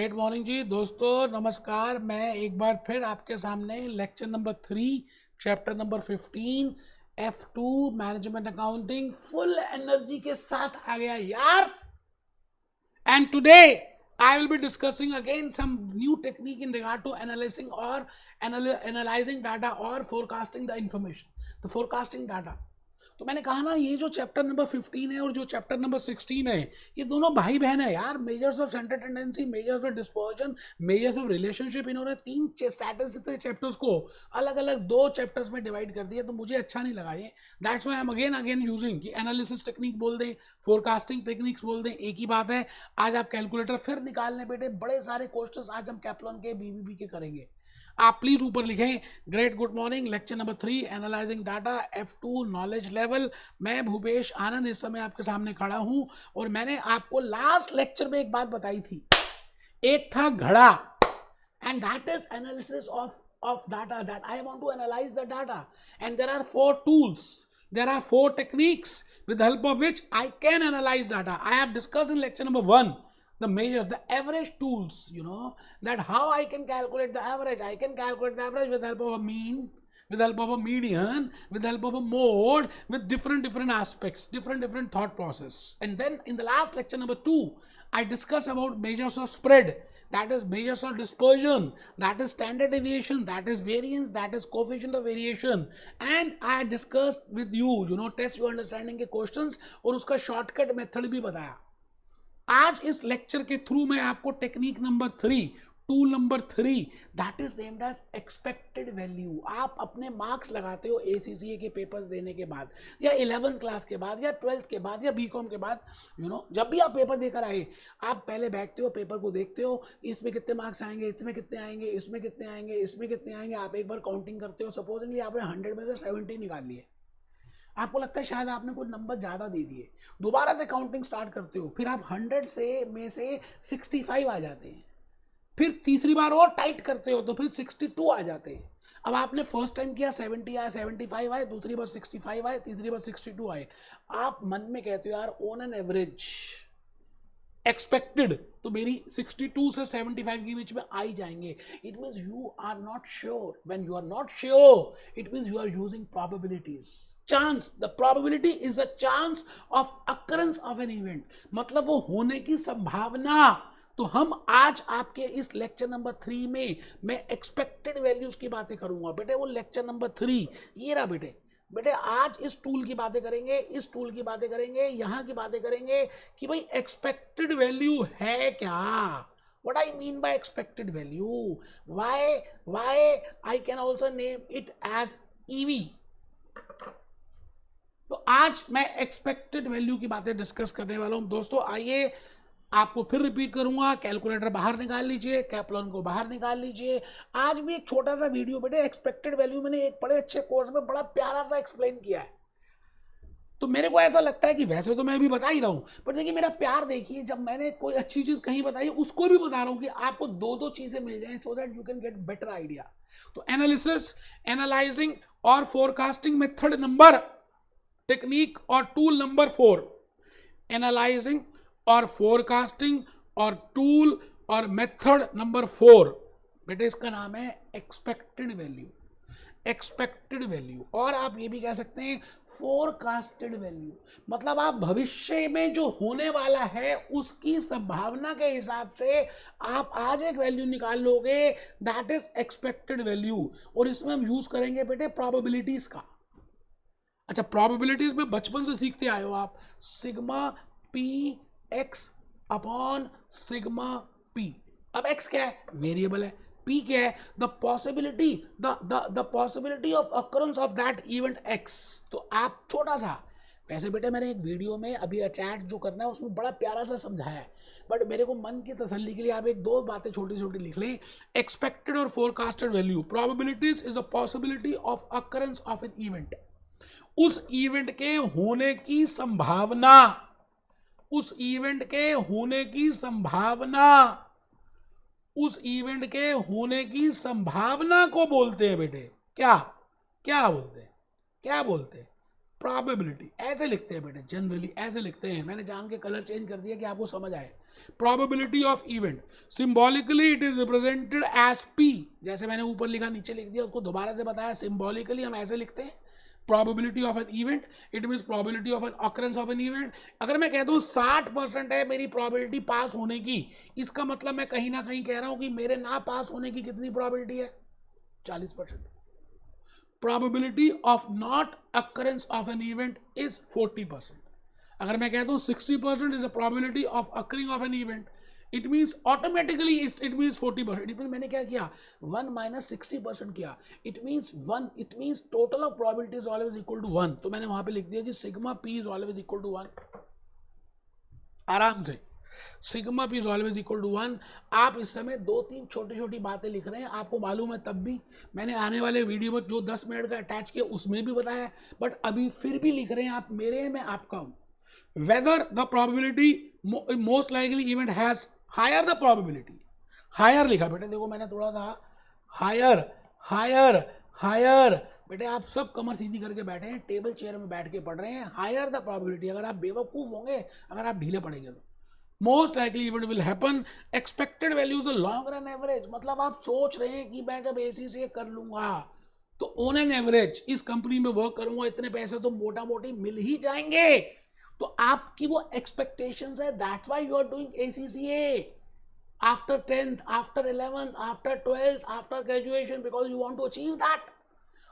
Great morning जी दोस्तों, नमस्कार। मैं एक बार फिर आपके सामने lecture number 3 chapter number 15 F2 management accounting full energy के साथ आ गया यार। And today I will be discussing again some new technique in regard to analyzing or analyzing data or forecasting the information, the forecasting data। तो मैंने कहा ना, ये जो चैप्टर नंबर 15 है और जो चैप्टर नंबर 16 है, ये दोनों भाई बहन है यार। Measures of centre tendency, measures of dispersion, measures of relationship, इन्होंने 3 स्टैटिस्टिक्स चैप्टर्स को अलग अलग 2 चैप्टर्स में डिवाइड कर दिया। तो मुझे अच्छा नहीं लगा ये। That's why I am again using कि एनालिसिस टेक्निक बोल दें, फोरकास्टिंग टेक्निक्स बोल दें, एक ही बात है। आज आप कैलकुलेटर फिर निकालने बेटे, बड़े सारे क्वेश्चंस आज हम कैप्लॉन के बीबीबी के करेंगे। आप प्लीज ऊपर लिखें great good morning lecture number 3 analysing data F2 knowledge level. मैं भूपेश आनंद इस समय आपके सामने खड़ा हूं और मैंने आपको लास्ट लेक्चर में एक बात बताई थी। एक था घड़ा, and that is analysis of data, that I want to analyse the data and there are 4 tools, there are 4 techniques with the help of which I can analyze data. I have discussed in lecture number 1 the measures, the average tools, that how I can calculate the average. I can calculate the average with the help of a mean, with the help of a median, with the help of a mode, with different aspects, different thought process. And then in the last lecture number 2 I discussed about measures of spread, that is measures of dispersion, that is standard deviation, that is variance, that is coefficient of variation. And I discussed with you, test your understanding के questions और उसका shortcut method भी बताया। आज इस lecture के through मैं आपको technique number 3, tool number 3, that is named as expected value. आप अपने मार्क्स लगाते हो ACCA के पेपर्स देने के बाद, या 11th क्लास के बाद, या 12th के बाद, या BCom के बाद, जब भी आप पेपर देकर आए, आप पहले बैठते हो, पेपर को देखते हो, इसमें कितने मार्क्स आएंगे, इसमें कितने आएंगे, इसमें कितने आएंगे, इसमें कितने आएंगे। आप एक बार काउंटिंग करते हो। सपोजिंगली आपने 100 में से 70 निकाल लिए, आपको लगता है शायद आपने कुछ नंबर ज़्यादा दे दिए, दोबारा से काउंटिंग स्टार्ट करते हो, फिर आप 100 में से 65 आ जाते हैं, फिर तीसरी बार और टाइट करते हो तो फिर 62 आ जाते हैं। अब आपने फर्स्ट टाइम किया 70 आए, 75 आए, दूसरी बार 65 आए, तीसरी बार 62 आए। आप मन में कहते हो यार ऑन एन एवरेज एक्सपेक्टेड तो मेरी 62 से 75 के बीच में आ ही जाएंगे। It means you are not sure. When you are not sure it means you are using probabilities. Chance, the probability is a chance of occurrence of an event, मतलब वो होने की संभावना। तो हम आज आपके इस लेक्चर नंबर 3 में मैं एक्सपेक्टेड वैल्यूज की बातें करूंगा बेटे। वो लेक्चर नंबर 3 ये रहा बेटे। आज इस टूल की बातें करेंगे, इस टूल की बातें करेंगे, यहां की बातें करेंगे कि भाई एक्सपेक्टेड वैल्यू है क्या। What I mean by expected value, why I can also name it as EV। तो आज मैं एक्सपेक्टेड वैल्यू की बातें डिस्कस करने वाला हूं दोस्तों। आइए आपको फिर रिपीट करूंगा, कैलकुलेटर बाहर निकाल लीजिए, कैप्लॉन को बाहर निकाल लीजिए। आज भी एक छोटा सा वीडियो बेटे, एक्सपेक्टेड वैल्यू मैंने एक बड़े अच्छे कोर्स में बड़ा प्यारा सा एक्सप्लेन किया है। तो मेरे को ऐसा लगता है कि वैसे तो मैं भी बता ही रहा हूं, पर देखिए मेरा प्यार देखिए, जब मैंने कोई अच्छी चीज कहीं बताई उसको भी बता रहा हूं कि आपको 2 चीजें मिल जाएं so that you can get better idea. तो एनालिसिस, एनालाइजिंग और फोरकास्टिंग मेथड नंबर, टेक्निक और टूल नंबर 4, एनालाइजिंग और फोरकास्टिंग और टूल और मेथड नंबर 4 बेटे, इसका नाम है एक्सपेक्टेड वैल्यू। एक्सपेक्टेड वैल्यू, और आप ये भी कह सकते हैं फोरकास्टेड वैल्यू, मतलब आप भविष्य में जो होने वाला है उसकी संभावना के हिसाब से आप आज एक वैल्यू निकाल लोगे, दैट इज एक्सपेक्टेड वैल्यू। और इसमें हम यूज करेंगे बेटे प्रोबेबिलिटीज का। अच्छा, प्रोबेबिलिटीज में बचपन से सीखते आए हो आप, sigma P x upon sigma P. अब एक्स क्या है? वेरिएबल है। पी क्या है? The possibility, the possibility of occurrence of that event x. तो आप छोटा सा, वैसे बेटे मैंने एक वीडियो में अभी अटैच जो करना है उसमें बड़ा प्यारा सा समझाया है, बट मेरे को मन की तसल्ली के लिए आप 1-2 बातें छोटी छोटी लिख लें। एक्सपेक्टेड और forecasted value, probabilities is a possibility of occurrence of an event, उस इवेंट के होने की संभावना, उस इवेंट के होने की संभावना, उस इवेंट के होने की संभावना को बोलते हैं बेटे क्या? क्या बोलते हैं? क्या बोलते हैं? प्रोबेबिलिटी ऐसे लिखते हैं बेटे, जनरली ऐसे लिखते हैं, मैंने जान के कलर चेंज कर दिया कि आपको समझ आए। Probability of event, symbolically it is represented as P, जैसे मैंने ऊपर लिखा नीचे लिख दिया, उसको दोबारा से बताया, सिंबॉलिकली हम ऐसे लिखते हैं probability of an event, it means probability of an occurrence of an event। अगर मैं कहता हूँ 60% है मेरी probability पास होने की, इसका मतलब मैं कहीं ना कहीं कह रहा हूँ कि मेरे ना पास होने की कितनी probability है, 40%। probability of not occurrence of an event is 40%। अगर मैं कहता हूँ 60% is a probability of occurring of an event, it means automatically it means 40%। it means मैंने क्या किया, 1 minus 60% किया, it means total of probability is always equal to 1। तो मैंने वहां पे लिख दिया जी sigma p is always equal to 1, आराम से sigma p is always equal to 1। आप इस समय 2-3 छोटी छोटी बातें लिख रहे हैं, आपको मालूम है, तब भी मैंने आने वाले वीडियो में जो 10 मिनट का अटैच किया उसमें भी बताया, बट अभी फिर भी लिख रहे हैं आप मेरे हैं, मैं आपका हूं। whether the probability most likely event has higher the probability, higher लिखा बेटे, देखो मैंने थोड़ा सा हायर बेटे, आप सब कमर सीधी करके बैठे हैं, टेबल चेयर में बैठ के पढ़ रहे हैं, हायर द प्रोबेबिलिटी। अगर आप बेवकूफ होंगे, अगर आप ढीले पड़ेंगे तो most likely event will happen, expected values long run average, मतलब आप सोच रहे हैं कि मैं जब ACCA कर लूंगा तो ऑन एन एवरेज इस कंपनी में वर्क करूंगा, इतने पैसे तो मोटा मोटी मिल ही जाएंगे, तो आपकी वो एक्सपेक्टेशंस है, that's why you are doing ACCA after 10th, after 11th, after 12th, after graduation, because you want to achieve that.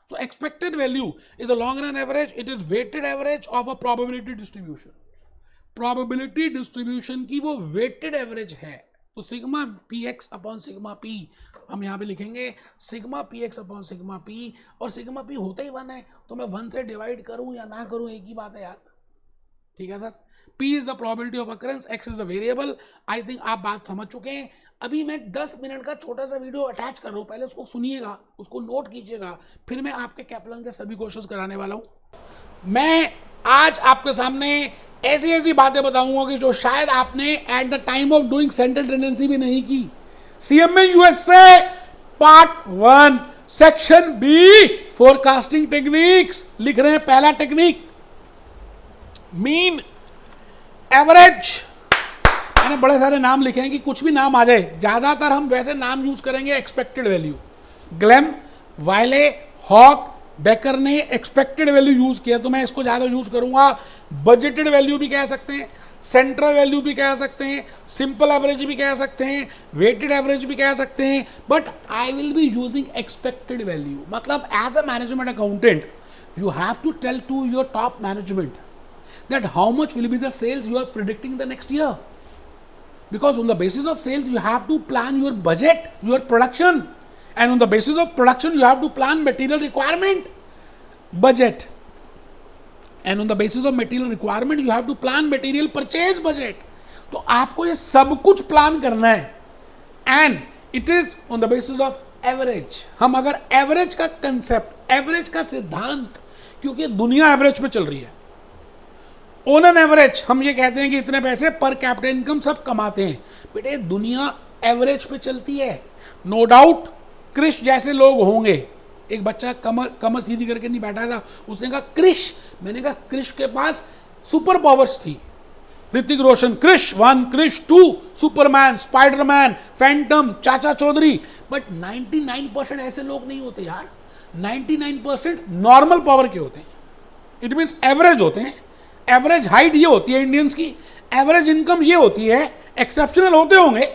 So expected value is the long run average, it is weighted average of a probability distribution. Probability distribution की वो weighted average है, तो sigma px upon sigma p हम यहाँ पे लिखेंगे sigma px upon sigma p, और sigma p होता ही 1 है, तो मैं 1 से डिवाइड करूं या ना करूं एक ही बात है यार, ठीक है sir. P is the probability of occurrence, X is a variable। I think आप बात समझ चुके हैं। अभी मैं 10 मिनट का छोटा सा वीडियो अटैच कर रहा हूँ, पहले उसको सुनिएगा, उसको नोट कीजिएगा, फिर मैं आपके कैप्लन के सभी क्वेश्चंस कराने वाला हूँ। मैं आज आपके सामने ऐसी ऐसी बातें बताऊंगा कि जो शायद आपने at the time of doing central tendency भी नहीं की। CMA USA part 1 section B forecasting techniques लिख रहे हैं। पहला टेक्निक मीन एवरेज, मैंने बड़े सारे नाम लिखे हैं कि कुछ भी नाम आ जाए, ज्यादातर हम वैसे नाम यूज करेंगे expected value. Glem, Wiley, Hawk, Baker ने एक्सपेक्टेड वैल्यू यूज किया, तो मैं इसको ज्यादा यूज करूंगा। बजटेड वैल्यू भी कह सकते हैं, सेंट्रल वैल्यू भी कह सकते हैं, सिंपल एवरेज भी कह सकते हैं, वेटेड एवरेज भी कह सकते हैं, but I will be using expected value. मतलब as a management accountant you have to tell to your top management that how much will be the sales you are predicting the next year, because on the basis of sales you have to plan your budget, your production, and on the basis of production you have to plan material requirement budget, and on the basis of material requirement you have to plan material purchase budget। तो आपको ये सब कुछ plan करना है, and it is on the basis of average। हम अगर average का कंसेप्ट, एवरेज का सिद्धांत, क्योंकि दुनिया एवरेज पे चल रही है, ऑन एन एवरेज हम ये कहते हैं कि इतने पैसे पर कैपिटा इनकम सब कमाते हैं, बेटे दुनिया एवरेज पे चलती है। नो डाउट क्रिश जैसे लोग होंगे, एक बच्चा कमर सीधी करके नहीं बैठा था, उसने कहा क्रिश, मैंने कहा क्रिश के पास सुपर पावर्स थी, Hrithik Roshan Krrish 1, Krrish 2, Superman, Spiderman, Phantom, Chacha Chaudhary, but 99% ऐसे लोग नहीं होते यार। 99% नॉर्मल पावर के होते हैं, इट मीन्स एवरेज होते हैं। एवरेज हाइट ये होती है इंडियंस की, एवरेज इनकम ये होती है, एक्सेप्शनल होते होंगे,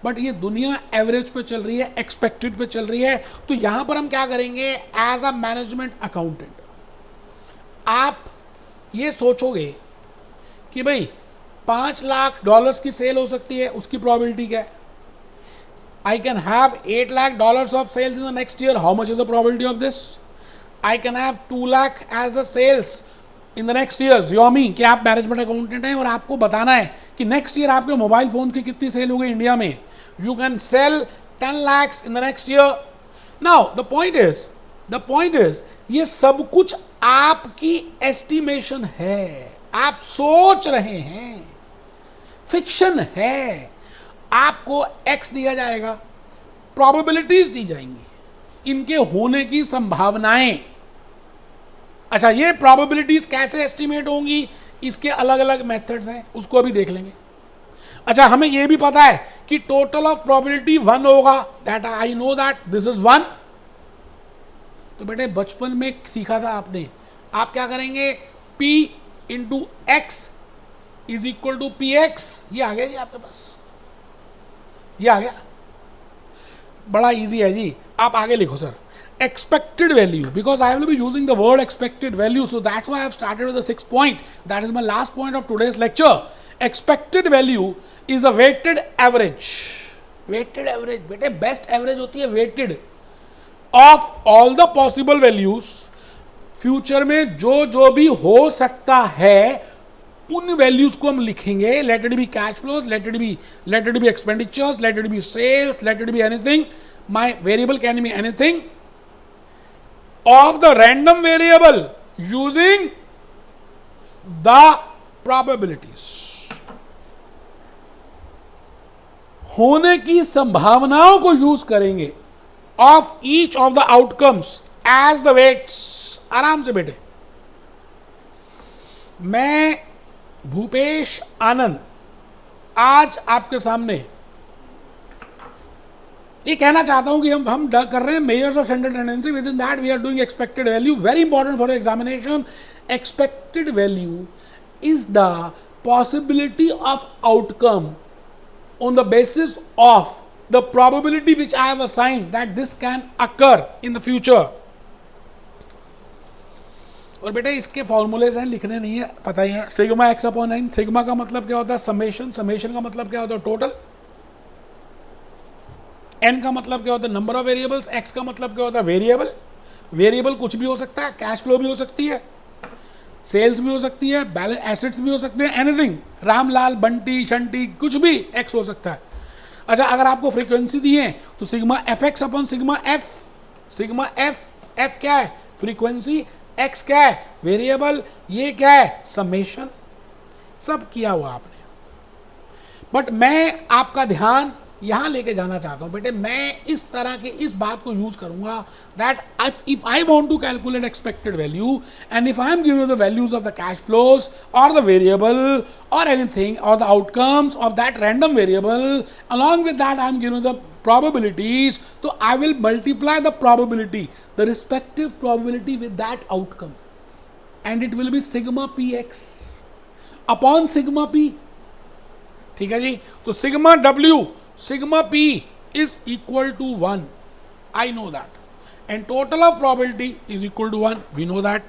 बट ये दुनिया एवरेज पे चल रही है, एक्सपेक्टेड पे चल रही है। तो यहां पर हम क्या करेंगे, एज अ मैनेजमेंट अकाउंटेंट आप ये सोचोगे कि भाई $5 लाख की सेल हो सकती है, उसकी प्रोबेबिलिटी क्या है। I can have $8 lakh of sales in the next year, how much is the probability of this. I can have 2 lakh as the sales in the next year. जियोमी कि आप मैनेजमेंट अकाउंटेंट हैं और आपको बताना है कि नेक्स्ट ईयर आपके मोबाइल फोन की कितनी सेल होगी इंडिया में। You can sell 10 lakhs in the next year. Now the point is ये सब कुछ आपकी एस्टिमेशन है, आप सोच रहे हैं, फिक्शन है। आपको एक्स दिया जाएगा, प्रोबेबिलिटीज दी जाएंगी, इनके होने की संभावनाएं, अच्छा, ये प्रोबेबिलिटीज कैसे एस्टिमेट होंगी, इसके अलग अलग मेथड्स हैं, उसको अभी देख लेंगे। अच्छा, हमें ये भी पता है कि टोटल ऑफ प्रोबेबिलिटी 1 होगा, that I know that this is 1। तो बेटे बचपन में सीखा था आपने, आप क्या करेंगे, P into x is equal to P x. ये आ गया जी आपके पास, ये आ गया, बड़ा इजी है जी। आप आगे लिखो sir, expected value, because I will be using the word expected value, so that's why I have started with the 6th point. That is my last point of today's lecture. Expected value is the weighted average. Weighted average, बेटे best average होती है weighted of all the possible values. Future में जो जो भी हो सकता है उन वैल्यूज को हम लिखेंगे, let it be cash flows, let it be expenditures, let it be sales, let it be anything, my variable can be anything of the random variable using the probabilities. होने की संभावनाओं को यूज करेंगे of each of the outcomes as the weights. आराम से बेटे, मैं भूपेश आनंद आज आपके सामने ये कहना चाहता हूं कि हम कर रहे हैं measures of central tendency, within that we are doing expected value, very important for examination. Expected value is the possibility of outcome on the basis of the probability which I have assigned that this can occur in the future. और बेटे इसके formulas हैं, लिखने नहीं है, पता ही है। Sigma x upon n, sigma का मतलब क्या होता है, समेशन, समेशन का मतलब क्या होता है, टोटल। एन का मतलब क्या होता है, नंबर ऑफ वेरिएबल्स। एक्स का मतलब क्या होता है, वेरिएबल। वेरिएबल कुछ भी हो सकता है, कैश फ्लो भी हो सकती है, सेल्स भी हो सकती है, बैलेंस एसेट्स भी हो सकते हैं, एनीथिंग, रामलाल बंटी शंटी कुछ भी एक्स हो सकता है। अच्छा, अगर आपको फ्रीक्वेंसी दी है तो sigma F x upon sigma F, sigma F क्या है, फ्रीक्वेंसी, एक्स क्या है, वेरिएबल, ये क्या है, समेशन। सब किया हुआ आपने, बट मैं आपका ध्यान यहां लेके जाना चाहता हूं बेटे। मैं इस तरह के इस बात को यूज करूंगा that if I want to calculate expected value and if I am giving the values of the cash flows or the variable or anything or the outcomes of that random variable, along with that I am giving the probabilities, so I will multiply the probability, the respective probability with that outcome, and it will be sigma px upon sigma p। ठीक है जी, तो sigma w, sigma p is equal to 1, I know that, and total of probability is equal to 1, we know that।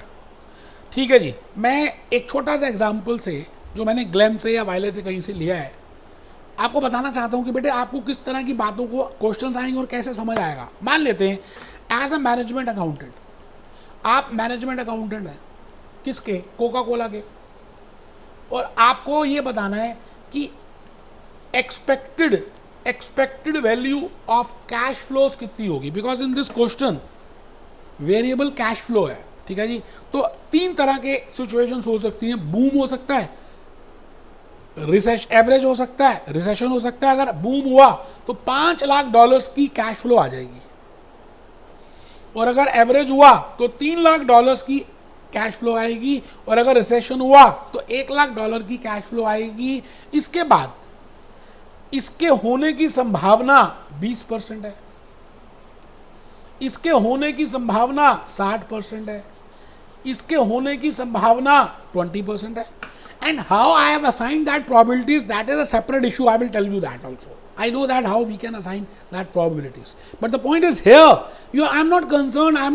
ठीक है जी, मैं एक छोटा सा example से जो मैंने ग्लैम से या वायले से कहीं से लिया है आपको बताना चाहता हूं कि बेटे आपको किस तरह की बातों को क्वेश्चंस आएंगे और कैसे समझ आएगा। मान लेते हैं एज अ मैनेजमेंट अकाउंटेंट, आप मैनेजमेंट अकाउंटेंट हैं किसके, कोका कोला के, और आपको ये बताना है कि expected value of cash flows कितनी होगी, because in this question variable cash flow है। ठीक है जी, तो 3 तरह के सिचुएशंस हो सकती हैं। बूम हो सकता है, एवरेज हो सकता है, रिसेशन हो सकता है। अगर बूम हुआ तो $5 लाख की कैश फ्लो आ जाएगी, और अगर एवरेज हुआ तो $3 लाख की कैश फ्लो आएगी, और अगर रिसेशन हुआ तो $1 लाख की कैश फ्लो आएगी। इसके बाद इसके होने की संभावना 20% है, इसके होने की संभावना 60% है, इसके होने की संभावना 20% है। And how I have assigned that probabilities, that is a separate issue. I will tell you that also. I know that how we can assign that probabilities. But the point is here, I'm not concerned. I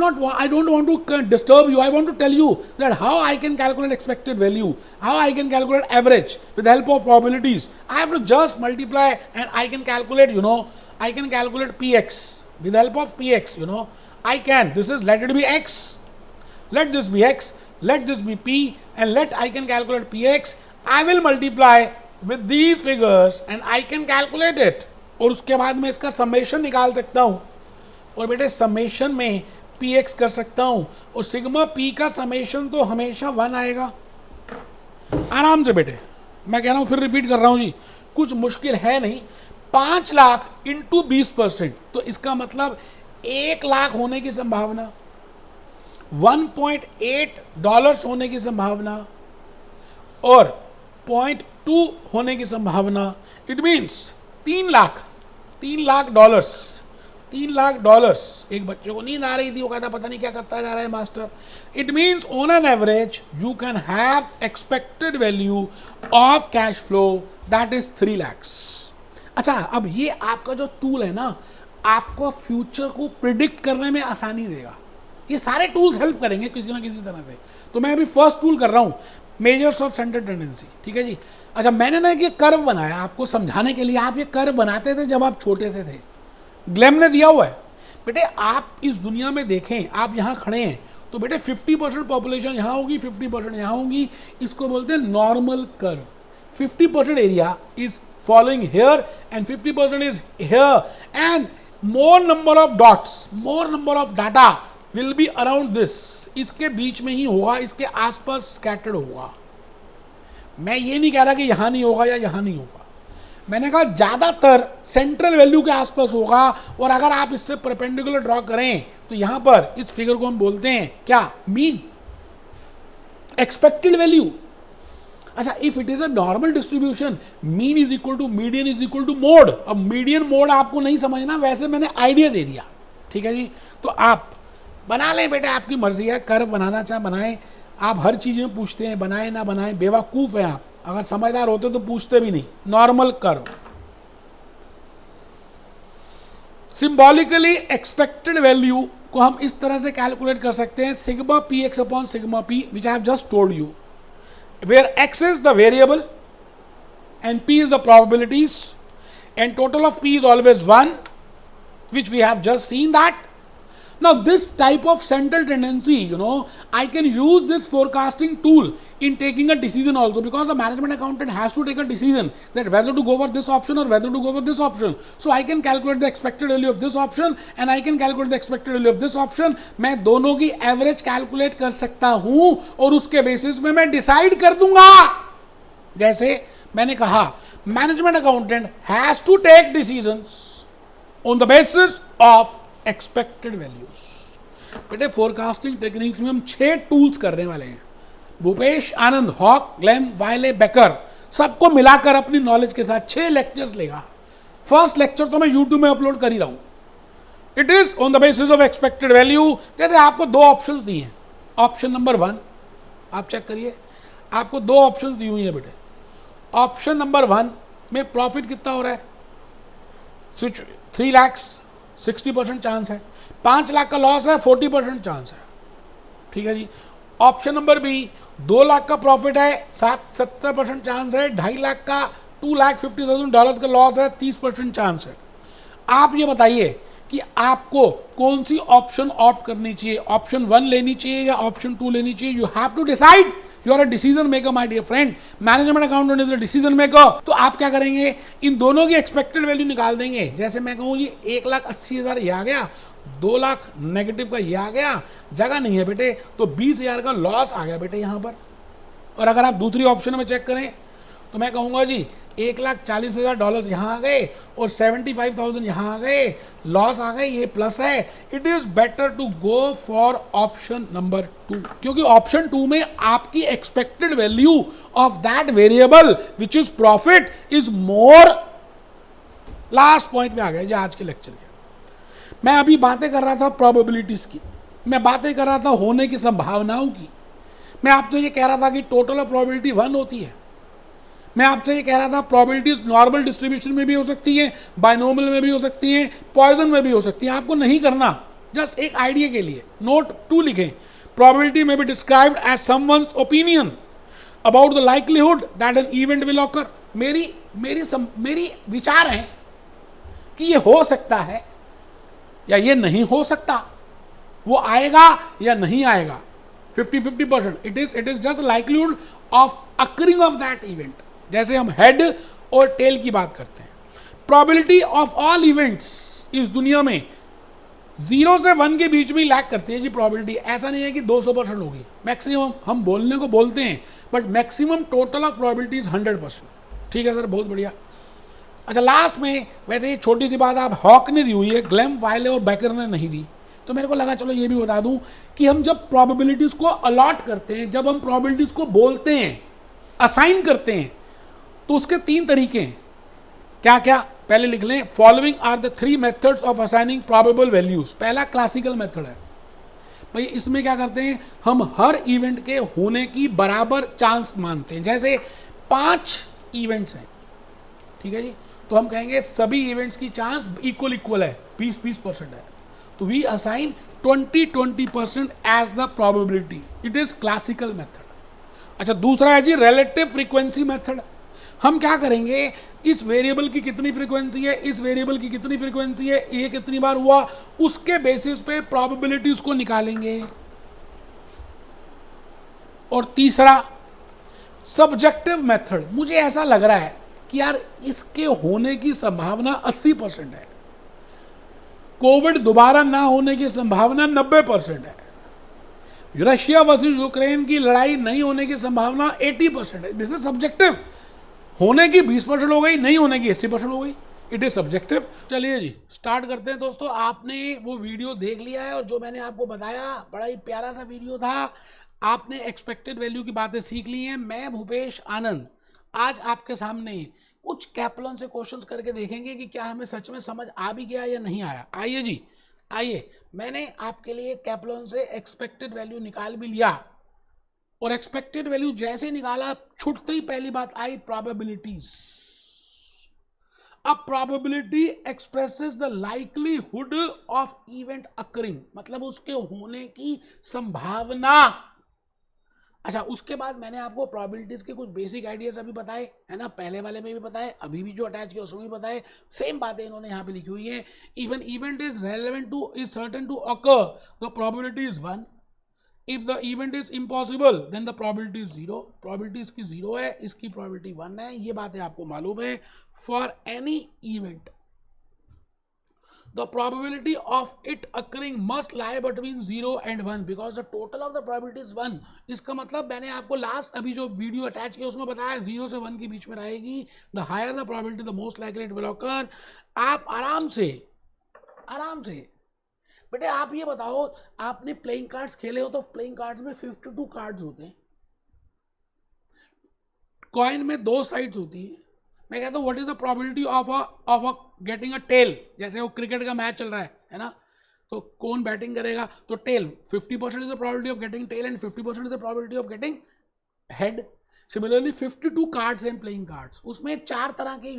don't want to disturb you. I want to tell you that how I can calculate expected value, how I can calculate average with the help of probabilities. I have to just multiply and I can calculate, I can calculate px with the help of px, I can. This is, let it be x. Let this be x. Let this be p, and let I can calculate px. I will multiply with these figures and I can calculate it, और उसके बाद मैं इसका summation निकाल सकता हूँ, और बेटे समेशन में px कर सकता हूँ, और सिग्मा p का समेशन तो हमेशा 1 आएगा। आराम से बेटे, मैं कह रहा हूँ, फिर रिपीट कर रहा हूँ जी, कुछ मुश्किल है नहीं। 5 लाख इंटू 20%, तो इसका मतलब 1 लाख होने की संभावना, $1.8 होने की संभावना और 0.2 होने की संभावना, इट मीन्स 3 लाख $3 एक बच्चे को नींद आ रही थी, वो कहता पता नहीं क्या करता जा रहा है master. It means on an average you can have expected value of cash flow that is 3 lakhs. अच्छा, अब ये आपका जो टूल है ना, आपको फ्यूचर को प्रिडिक्ट करने में आसानी देगा. ये सारे टूल्स हेल्प करेंगे किसी ना किसी तरह से. तो मैं अभी फर्स्ट टूल कर रहा हूँ, मेजर्स ऑफ सेंटर टेंडेंसी. ठीक है जी. अच्छा, मैंने ना ये कर्व बनाया आपको समझाने के लिए. आप ये कर्व बनाते थे जब आप छोटे से थे, ग्लेम ने दिया हुआ है. बेटे आप इस दुनिया में देखें, आप यहाँ खड़े हैं तो बेटे 50% पॉपुलेशन यहाँ होगी, 50% यहाँ होगी. इसको बोलते हैं normal curve. 50% area is following here and 50% is here, and more number of dots, more number of data will be around this. इसके बीच में ही होगा, इसके आसपास स्कैटर्ड होगा. मैं ये नहीं कह रहा कि यहां नहीं होगा या यहां नहीं होगा. मैंने कहा ज्यादातर सेंट्रल वैल्यू के आसपास होगा. और अगर आप इससे परपेंडिकुलर ड्रॉ करें तो यहां पर इस फिगर को हम बोलते हैं क्या, मीन, एक्सपेक्टेड वैल्यू. अच्छा, if it is a normal distribution, mean is equal to median is equal to mode. अब मीडियन मोड आपको नहीं समझना, वैसे मैंने आइडिया दे दिया. ठीक है जी. तो आप बना लें बेटे, आपकी मर्जी है. कर्व बनाना चाहे बनाएं. आप हर चीज में पूछते हैं, बनाए ना बनाए, बेवकूफ है आप. अगर समझदार होते तो पूछते भी नहीं. Normal curve, symbolically expected value को हम इस तरह से कैलकुलेट कर सकते हैं, sigma P x upon sigma P, which I have just told you, where x is the variable and p is the probabilities and total of p is always 1, which we have just seen that. Now this type of central tendency, I can use this forecasting tool in taking a decision also, because the management accountant has to take a decision that whether to go for this option or whether to go for this option. So I can calculate the expected value of this option and I can calculate the expected value of this option. मैं दोनों की average calculate कर सकता हूं और उसके basis में मैं डिसाइड कर दूंगा. जैसे मैंने कहा, management accountant has to take decisions on the basis of expected values. बेटे फोरकास्टिंग टेक्निक्स में हम 6 टूल्स करने वाले हैं. भूपेश आनंद, हॉक, ग्लेम, वाइले, बेकर, सबको मिलाकर अपनी नॉलेज के साथ 6 लेक्चर्स लेगा. फर्स्ट लेक्चर तो मैं यूट्यूब में अपलोड कर ही रहा हूं. It is on the basis of expected value. जैसे आपको 2 ऑप्शंस दिए हैं. ऑप्शन नंबर 1 आप चेक करिए, आपको 2 ऑप्शंस दी हुई है बेटे. ऑप्शन नंबर 1 में प्रॉफिट कितना हो रहा है, 3 lakhs, 60% चांस है. 5 लाख का लॉस है, 40% चांस है. ठीक है जी. ऑप्शन नंबर बी, 2 लाख का प्रॉफिट है, 70% चांस है. 2.5 लाख का, $250,000 का लॉस है, 30% चांस है. आप ये बताइए कि आपको कौन सी ऑप्शन ऑप्ट करनी चाहिए, ऑप्शन 1 लेनी चाहिए या ऑप्शन 2 लेनी चाहिए. You have to decide. You are a decision maker my dear friend. Management accountant is a decision maker. तो आप क्या करेंगे, इन दोनों की एक्सपेक्टेड वैल्यू निकाल देंगे. जैसे मैं कहूँ जी 1,80,000 ये आ गया, 2 लाख नेगेटिव का ये आ गया, जगह नहीं है बेटे, तो 20,000 का लॉस आ गया बेटे यहाँ पर. और अगर आप दूसरी ऑप्शन में चेक करें तो मैं कहूँगा जी $1,40,000 यहाँ आ गए और 75,000 यहाँ आ गए, लॉस आ गए, ये प्लस है. It is better to go for option number 2, क्योंकि ऑप्शन 2 में आपकी expected value of that variable which is profit is more. Last point पे आ गए जी आज के लेक्चर के. मैं अभी बातें कर रहा था प्रोबेबिलिटीज की, मैं बातें कर रहा था होने की संभावनाओं की. मैं आपसे ये कह रहा था कि टोटल ऑफ प्रोबेबिलिटी 1 होती है. मैं आपसे ये कह रहा था प्रोबेबिलिटीज नॉर्मल डिस्ट्रीब्यूशन में भी हो सकती हैं, बाइनोमियल में भी हो सकती हैं, पॉइजन में भी हो सकती हैं. आपको नहीं करना, जस्ट एक आइडिया के लिए. नोट 2 लिखें. Probability may be described as someone's opinion about the likelihood that an event will occur. मेरी विचार है कि ये हो सकता है या ये नहीं हो सकता, वो आएगा या नहीं आएगा. 50-50%. It is just likelihood of occurring of that event. जैसे हम हेड और टेल की बात करते हैं. प्रोबेबिलिटी ऑफ ऑल इवेंट्स इस दुनिया में 0 से 1 के बीच में ही लैक करती है जी प्रोबेबिलिटी. ऐसा नहीं है कि 200% होगी. मैक्सिमम हम बोलने को बोलते हैं, but maximum total of probability is 100%. ठीक है सर, बहुत बढ़िया. अच्छा, लास्ट में वैसे ये छोटी सी बात आप हॉक ने दी हुई है, ग्लेम, वाइले और बेकर ने नहीं दी. तो मेरे को लगा चलो ये भी बता दूं कि हम जब प्रोबेबिलिटीज़ को अलॉट करते हैं, जब हम प्रोबेबिलिटीज़ को बोलते हैं, असाइन करते हैं, तो उसके 3 तरीके हैं। क्या क्या? पहले लिख लें, following are the 3 methods of assigning probable values. पहला क्लासिकल मेथड है भाई, इसमें क्या करते हैं, हम हर इवेंट के होने की बराबर चांस मानते हैं। जैसे 5 इवेंट्स हैं, ठीक है जी, तो हम कहेंगे सभी इवेंट्स की चांस इक्वल है, 20% है, तो we assign 20% as the probability. It is classical method. अच्छा, दूसरा है जी रिलेटिव फ्रीक्वेंसी मेथड। हम क्या करेंगे, इस वेरिएबल की कितनी फ्रीक्वेंसी है, इस वेरिएबल की कितनी फ्रीक्वेंसी है, ये कितनी बार हुआ, उसके बेसिस पे प्रोबेबिलिटी उसको निकालेंगे। और तीसरा सब्जेक्टिव मेथड। मुझे ऐसा लग रहा है कि यार इसके होने की संभावना 80% है, कोविड दोबारा ना होने की संभावना 90% है, रशिया वर्सेस यूक्रेन की लड़ाई नहीं होने की संभावना 80% है। This is subjective. होने की 20% हो गई, नहीं होने की 80% हो गई। It is subjective. चलिए जी स्टार्ट करते हैं। दोस्तों, आपने वो वीडियो देख लिया है, और जो मैंने आपको बताया बड़ा ही प्यारा सा वीडियो था। आपने एक्सपेक्टेड वैल्यू की बातें सीख ली हैं। मैं भूपेश आनंद आज आपके सामने कुछ कैप्लन से क्वेश्चंस करके देखेंगे कि क्या हमें सच में समझ आ भी गया या नहीं आया। आइए जी, आइए। मैंने आपके लिए कैप्लन से एक्सपेक्टेड वैल्यू निकाल भी लिया, और एक्सपेक्टेड वैल्यू जैसे निकाला, छूटते ही पहली बात आई प्रोबेबिलिटीज। अब probability expresses the likelihood of event occurring, मतलब उसके होने की संभावना। अच्छा, उसके बाद मैंने आपको प्रोबेबिलिटीज के कुछ बेसिक आइडियाज अभी बताए, है ना, पहले वाले में भी बताए, अभी भी जो अटैच किया उसमें भी बताए। सेम बातें इन्होंने यहाँ पे लिखी हुई है। Even event is relevant to, is certain to occur, the probability is 1। If the event is impossible, then the probability is 0. Probability इसकी 0 है, इसकी probability 1 है, ये बातें आपको मालूम है। For any event, the probability of it occurring must lie between 0 and 1 because the total of the probability is 1. इसका मतलब मैंने आपको लास्ट अभी जो वीडियो अटैच किया उसमें बताया 0 से 1 के बीच में रहेगी। The higher the probability, the most likely it will occur. आप आराम से बेटे, आप ये बताओ, आपने प्लेइंग कार्ड्स खेले हो तो प्लेइंग कार्ड्स में 52 कार्ड्स होते हैं, कॉइन में 2 साइड्स होती है। मैं कहता हूँ what is the probability of a getting a tail. जैसे वो क्रिकेट का मैच चल रहा है ना, तो कौन बैटिंग करेगा, तो tail. 50% is the probability of getting tail and 50% is the probability of getting head. Similarly 52 cards हैं प्लेइंग कार्ड्स, उसमें 4 तरह के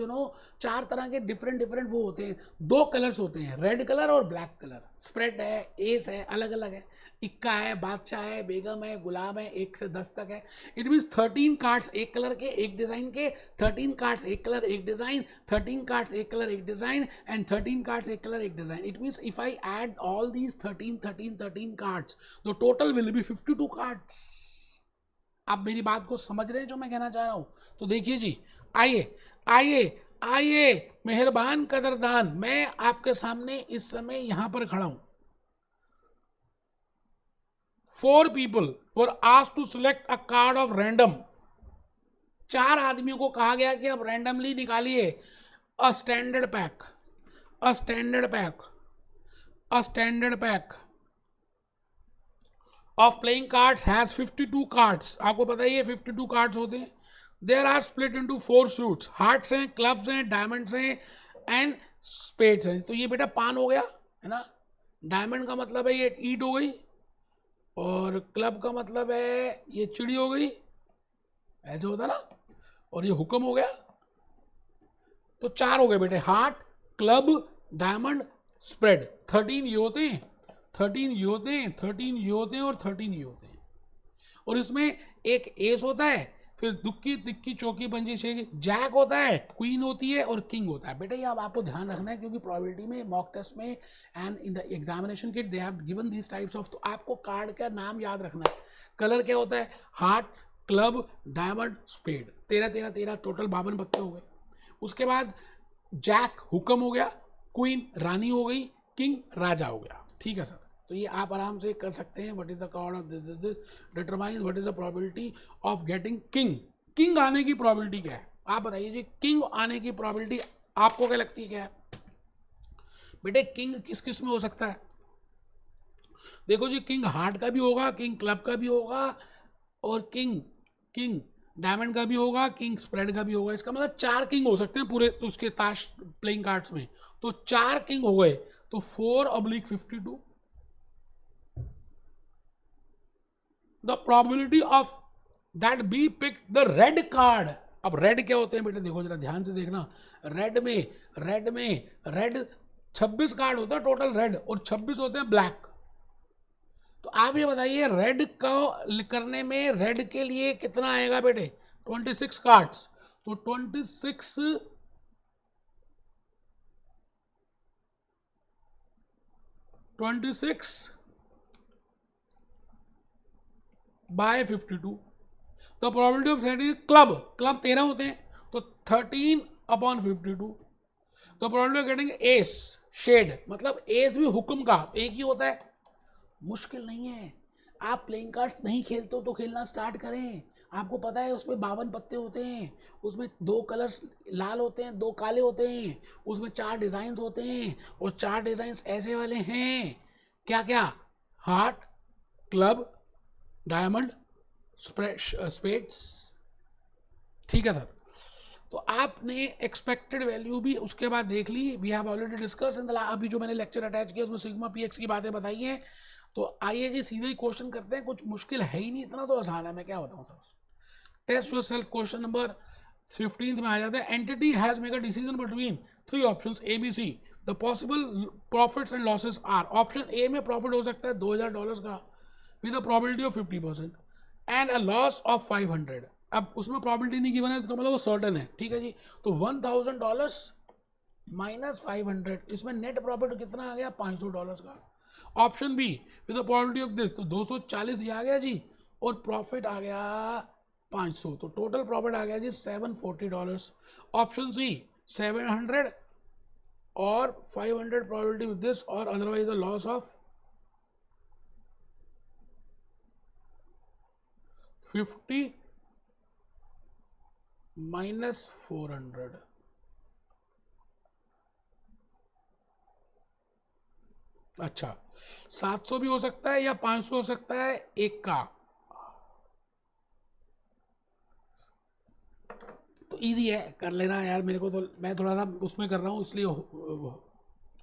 4 तरह के डिफरेंट वो होते हैं। 2 कलर्स होते हैं, रेड कलर और ब्लैक कलर। स्प्रेड है, एस है, अलग अलग है, इक्का है, बादशाह है, बेगम है, गुलाम है, 1 से 10 तक है। इट मीन्स 13 कार्ड्स एक कलर के, एक डिजाइन के, 13 कार्ड्स एक कलर एक डिजाइन, 13 कार्ड्स एक कलर एक डिजाइन, एंड 13 कार्ड्स एक कलर एक design. It means if I add all these 13 cards, the total will be 52 cards. आप मेरी बात को समझ रहे हैं जो मैं कहना चाह रहा हूं? तो देखिए जी, आइए मेहरबान कदरदान, मैं आपके सामने इस समय यहां पर खड़ा हूं। 4 people were asked to select a card of random. 4 आदमियों को कहा गया कि अब रैंडमली निकालिए a standard pack of playing cards has 52 cards. आपको पता ही है 52 cards होते हैं। There are split into 4 suits. Hearts हैं, clubs हैं, diamonds हैं and spades हैं। तो ये बेटा पान हो गया, है ना। डायमंड का मतलब है ये ईट हो गई, और क्लब का मतलब है ये चिड़ी हो गई, ऐसे होता ना, और ये हुक्म हो गया। तो 4 हो गए बेटे, हार्ट, क्लब, डायमंड, स्प्रेड। 13 ये होते हैं, 13 ये होते हैं, 13 ये होते हैं, और 13 ये होते हैं। और इसमें एक एस होता है, फिर दुक्की, तिक्की, चौकी, पंजी, छेकी, जैक होता है, क्वीन होती है, और किंग होता है। बेटा ये अब आपको ध्यान रखना है, क्योंकि प्रोबेबिलिटी में, मॉक टेस्ट में and in the examination kit they have given this types of. तो आपको कार्ड का नाम याद रखना है। कलर क्या होता है, heart, club, diamond, spade. 13 total 52 पत्ते हो गए। उसके बाद जैक हुक्म हो गया, क्वीन रानी हो गई, किंग राजा हो गया। ठीक है सर, तो ये आप आराम से कर सकते हैं। What is the card of this determine what is the probability of getting king. King आने की प्रोबेबिलिटी क्या है, आप बताइए जी। किंग आने की प्रोबेबिलिटी आपको क्या लगती है, क्या है बेटे? किंग किस किस में हो सकता है? देखो जी, किंग हार्ट का भी होगा, किंग क्लब का भी होगा, और किंग किंग डायमंड का भी होगा, किंग स्प्रेड का भी होगा। इसका मतलब 4 किंग हो सकते हैं पूरे उसके ताश प्लेइंग कार्ड्स में। तो 4 किंग हो गए, तो 4/52। The probability of that be pick the red card. अब रेड क्या होते हैं बेटे, देखो जरा ध्यान से देखना। रेड 26 कार्ड होता है टोटल रेड, और 26 होते हैं ब्लैक। तो आप ये बताइए, रेड को करने में रेड के लिए कितना आएगा बेटे, 26 कार्ड्स। तो 26/52। तो प्रोबेबिलिटी ऑफ सेटिंग क्लब 13 होते हैं, तो 13/52। तो probability of getting ace spade, मतलब एस भी हुक्म का एक ही होता है। मुश्किल नहीं है। आप प्लेइंग कार्ड्स नहीं खेलते हो तो खेलना स्टार्ट करें। आपको पता है उसमें 52 पत्ते होते हैं, उसमें 2 कलर्स लाल होते हैं, 2 काले होते हैं, उसमें 4 डिजाइन होते हैं, और 4 डिजाइन ऐसे वाले हैं, क्या क्या, हार्ट, क्लब, डायमंड, स्पेड्स। ठीक है सर। तो आपने एक्सपेक्टेड वैल्यू भी उसके बाद देख ली। We have already discuss in the अभी जो मैंने लेक्चर अटैच किया उसमें सिग्मा पी एक्स की बातें बताई हैं। तो आइए जी सीधे ही क्वेश्चन करते हैं, कुछ मुश्किल है ही नहीं, इतना तो आसान है, मैं क्या बताऊं sir. Test yourself question number 15 में आ जाता है। Entity has make a decision between 3 options A B C. The possible profits and losses are. Option A में प्रॉफिट हो सकता है $2000 का with a probability of 50% and a loss of 500। अब उसमें प्रॉबिलिटी नहीं गिवन है, तो मतलब वो सर्टन है। ठीक है जी। तो $1000 माइनस 500, इसमें नेट प्रॉफिट कितना आ गया, $500 का। Option be with the probability of this, तो 240 ये आ गया जी, और प्रॉफिट आ गया 500, तो टोटल प्रॉफिट आ गया जी $740। ऑप्शन सी 700 और 500 प्रोबेबिलिटी विद दिस, और otherwise the loss of 50 minus 400। अच्छा, 700 भी हो सकता है या 500 हो सकता है एक का। तो इजी है, कर लेना यार। मेरे को तो, मैं थोड़ा सा उसमें कर रहा हूँ इसलिए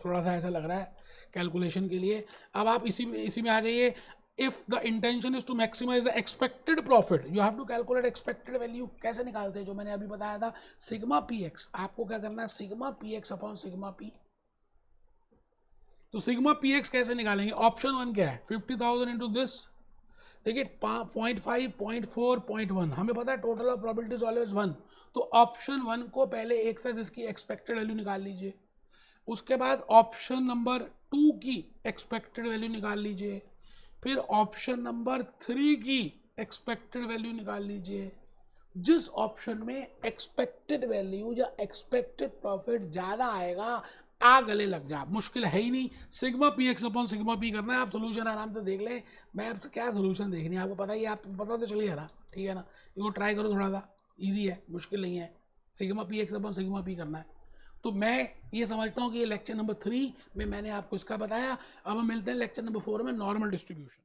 थोड़ा सा ऐसा लग रहा है कैलकुलेशन के लिए। अब आप इसी में आ जाइए। If the intention is to maximise the expected profit, you have to calculate expected value. कैसे निकालते हैं, जो मैंने अभी बताया था, सिग्मा पी एक्स। आपको क्या करना है, sigma P x upon sigma P. तो सिग्मा पी एक्स कैसे निकालेंगे, ऑप्शन 1 क्या है, 50,000 इंटू दिस। देखिए 0.5, 0.4, 0.1, हमें पता है total of probability is always 1। तो ऑप्शन 1 को पहले एक साथ इसकी एक्सपेक्टेड वैल्यू निकाल लीजिए, उसके बाद ऑप्शन नंबर 2 की एक्सपेक्टेड वैल्यू निकाल लीजिए, फिर ऑप्शन नंबर 3 की एक्सपेक्टेड वैल्यू निकाल लीजिए। जिस ऑप्शन में एक्सपेक्टेड वैल्यू या एक्सपेक्टेड प्रॉफिट ज़्यादा आएगा, आ गले लग जा, मुश्किल है ही नहीं। Sigma P x upon sigma P करना है। आप सोल्यूशन आराम से देख लें, मैं आपसे क्या सोल्यूशन देखनी है आपको पता ही है, आपको पता तो चलिए ना। ठीक है ना, इसको ट्राई करो, थोड़ा सा ईजी है, मुश्किल नहीं है। Sigma P x upon sigma P करना है। तो मैं ये समझता हूँ कि ये लेक्चर नंबर 3 में मैंने आपको इसका बताया। अब हम मिलते हैं लेक्चर नंबर 4 में, नॉर्मल डिस्ट्रीब्यूशन।